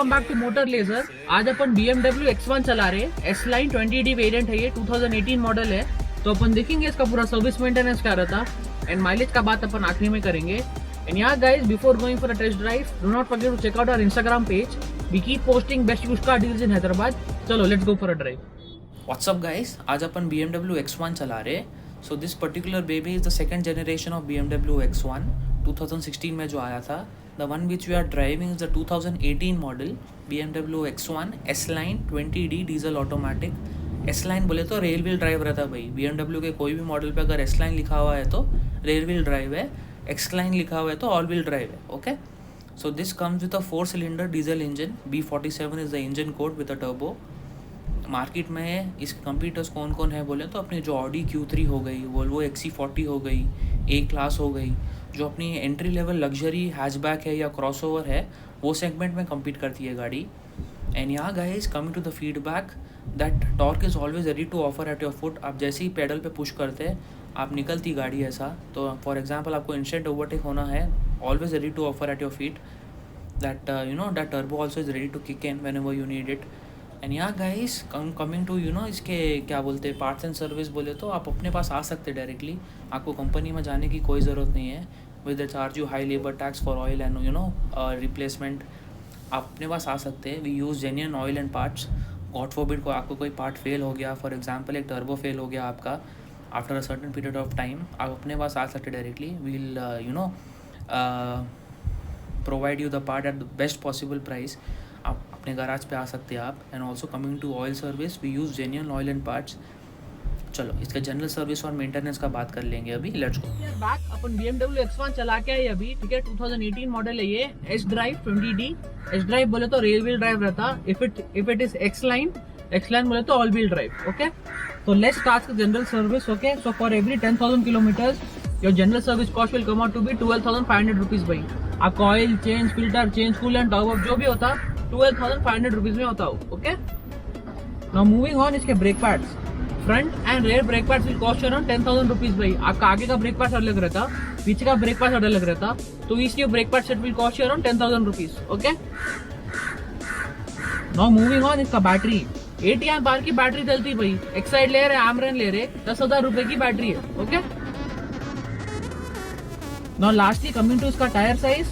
Welcome back to Motor Ledger. आज अपन BMW X1 चला रहे हैं। S line 20D वेरिएंट है, ये 2018 मॉडल है। तो अपन देखेंगे इसका पूरा सर्विस मेंटेनेंस क्या रहता एंड माइलेज का बात अपन आखिरी में करेंगे। एंड यहाँ guys, before going for a test drive, do not forget to check out our Instagram page. We keep posting best used car deals in Hyderabad. चलो let's go for a drive. What's up guys, आज अपन BMW X1 चला रहे। So this particular baby is the second generation of BMW X1 2016 में जो आया था। The one which we are driving is the 2018 model BMW X1 S line 20D diesel automatic. S line बोले तो rear wheel drive रहता है भाई। BMW के कोई भी मॉडल पे अगर S line लिखा हुआ है तो रेल व्हील ड्राइव है, X line लिखा हुआ है तो ऑल व्हील ड्राइव है। Okay, so this comes with a 4-cylinder diesel engine. B47 is the engine code with a turbo. Market में इसके कंपीटर्स कौन कौन है बोले तो अपनी जो ऑडी Q3 हो गई, वोल्वो XC40 हो गई, A क्लास हो गई, जो अपनी एंट्री लेवल लग्जरी हैचबैक है या क्रॉसओवर है, वो सेगमेंट में compete करती है गाड़ी। एंड यहाँ guys, coming to the feedback, that torque is always ready to offer at your foot. आप जैसे ही पेडल पे पुश करते हैं आप निकलती गाड़ी ऐसा। तो फॉर एग्जाम्पल आपको इंस्टेंट ओवरटेक होना है, always ready to offer at your feet. That that turbo also is ready to kick in whenever you need it. And यहाँ गाइस, कमिंग टू इसके क्या बोलते हैं, पार्ट्स एंड सर्विस बोले तो आप अपने पास आ सकते हैं डायरेक्टली। आपको कंपनी में जाने की कोई ज़रूरत नहीं है। With the charge you high labour tax for oil and replacement, आप अपने पास आ सकते हैं। We use genuine oil and parts. God forbid को आपको कोई पार्ट फेल हो गया, फॉर एग्जाम्पल एक टर्बो फेल हो गया आपका, after a certain period of time आप अपने पास आ सकते directly. We'll provide you the part at the best possible price. आप अपने गराज पे आ सकते हैं आप। And also coming to oil service, we use genuine oil and parts. चलो इसका जनरल सर्विस और मेंटेनेंस का बात कर लेंगे अभी। Let's go back. Upon BMW X1 चला के आए अभी, ठीक है। 2018 मॉडल है ये, S drive 20D। S drive बोले तो रेल व्हील ड्राइव रहता। If it is X line बोले तो ऑल व्हील ड्राइव। ओके, तो let's start with general service. Okay, so for every 10,000 kilometres your general service cost will come out to be 12,500 rupees भाई। आपका oil change, filter change, coolant, top up जो भी होता 12,500 rupees में होता हो। Okay, now moving on, इसके brake pads, front and rear brake pads will cost around 10,000 rupees भाई। आपका आगे का ब्रेक पैड अलग रहता, पीछे का ब्रेक पैड अलग रहता, तो इसलिए brake pad set will cost around 10,000 rupees. Okay, now moving on, इसका बैटरी 8 आर की बैटरी डलती भाई। एक्साइड ले रहे, आमरन ले रहे, 10,000 रुपए की बैटरी है। Okay, now lastly coming to इसका टायर साइज,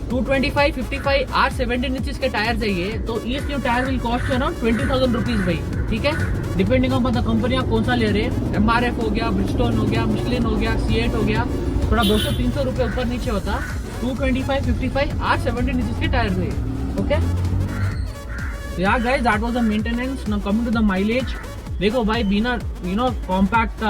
225, 55 और 17 इंचेस के टायर चाहिए, तो each new tyre will cost around 20,000 rupees भाई। ठीक है, डिपेंडिंग ऑन द कंपनी आप कौन सा ले रहे हैं। MRF हो गया, ब्रिजस्टोन हो गया, मिशलिन हो गया, C8 हो गया, थोड़ा 200-300 रुपए ऊपर नीचे होता। 225, 55 और 17 इंचेस के टायर चाहिए। Okay, yeah guys, that was the maintenance. Now coming to the mileage, देखो भाई, बिना compact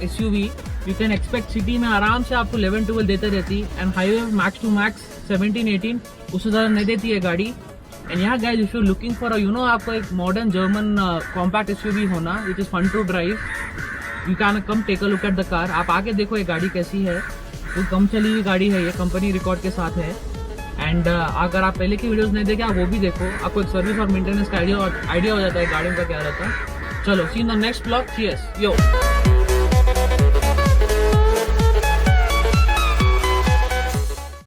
SUV you can expect city में आराम से आपको 11-12 देते रहती, एंड हाईवे मैक्स टू मैक्स 17-18, उससे ज़्यादा नहीं देती है गाड़ी। एंड यहाँ guys, if you looking for आपको एक मॉडर्न जर्मन कॉम्पैक्ट SUV होना which is fun to drive, you can come take a look at the car. आप आके देखो ये गाड़ी कैसी है। वो कम चली हुई गाड़ी है, ये कंपनी रिकॉर्ड के साथ है। एंड अगर आप पहले की वीडियोस नहीं देखे, आप वो भी देखो, आपको एक सर्विस और मेंटेनेंस का आइडिया हो जाता है गाड़ियों का क्या रहता है। चलो, see in the next blog. Cheers, yo.